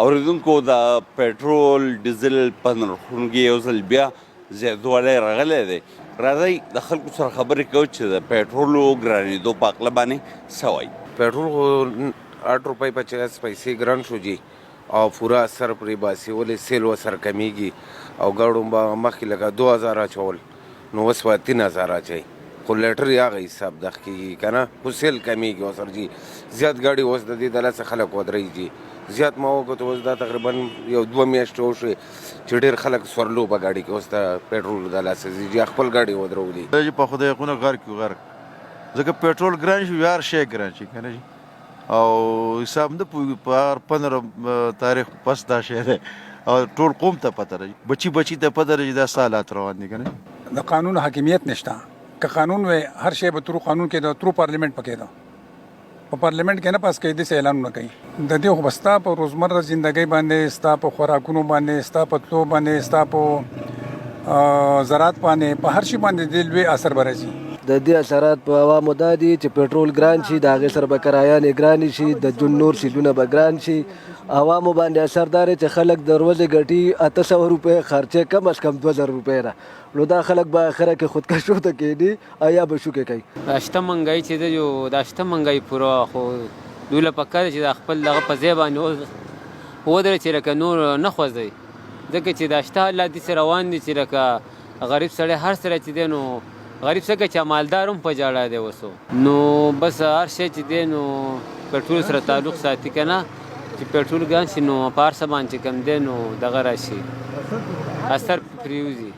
اوریدونکو د پټرول ډیزل په نرخونو کې یو ځل بیا زیاتوالی راغلی دی. راځئ د خلکو سره خبرې کوو چې د پټرولو ګرانېدو په هکله باندې څه وایي. पेट्रोल को 8.50 पैसे ګران شو جی او پورا اثر پرې باسي ولې سیل وسر کمیږي او ګاډو به مخکې لکه 2000 اچول نو اوس به 3000 اچوي خو لیټر یې هغه حساب دغه کېږي که نه خو سیل کمیږي وسر جي زیات ګاډي اوس د دې ډله څخه خلک ودرېږي جي زیات ما وکړو اوس دا تقریبا یو 2 میاشتې وشوې چې ډېر خلک سورلو په ګاډي کې اوس د پټرول د لاسه ځي جي خپل ګاډي ودرولي چې په خدای خونه غر کې غر ځکه پټرول ګران شي هر شی ګران شي که نه جي او حساب نه پوهېږو په 15 تاریخ پس دا شی دی او ټول قوم ته پته ده بچي ته پته ده چې دا څه حالات روان دي که نه د قانون حاکمیت نشته که قانون وی هر شی به ترو قانون کې د ترو پارلیمنت پکې ده په پارلیمنت کې نه پاس کوي داسې اعلانونه کوي د دې خو به ستا په روزمره زندګۍ باندې ستا په خوراکونو باندې ستا په تلو باندې ستا په زراعت باندې په هر شي باندې د لوی اثر به راځي. د دې اثرات په عوامو دا دي چې پټرول ګران شي د هغې سره به کرایانې ګرانې شي د جون نور سیلونه به ګران شي عوامو باندې اثر دا دی چې خلک د ورځې ګټي 800 روپۍ خرچې کم از کم 2000 روپۍ ده نو دا خلک به اخره کې خودکشو ته کېږي او یا به شوکې کوي. دا شته منګایي چې دی دا شته منګایي پوره خو دوی له پکار چې د خپل دغه په ځای باندې ودرې چې لکه نور نه خوځوي ځکه چې دا شته حالات داسې روان دي چې لکه غریب سړی هر سړی چې دی نو غریب څنګه چې مالدار هم په جاړه دی اوسو نو بس هر شی چې دی نو پټرول سره تعلق ساتي که نه چې پټرول ګران شي نو په هر څه باندې چې کوم دی نو دغه راشي اثر پرې وځي.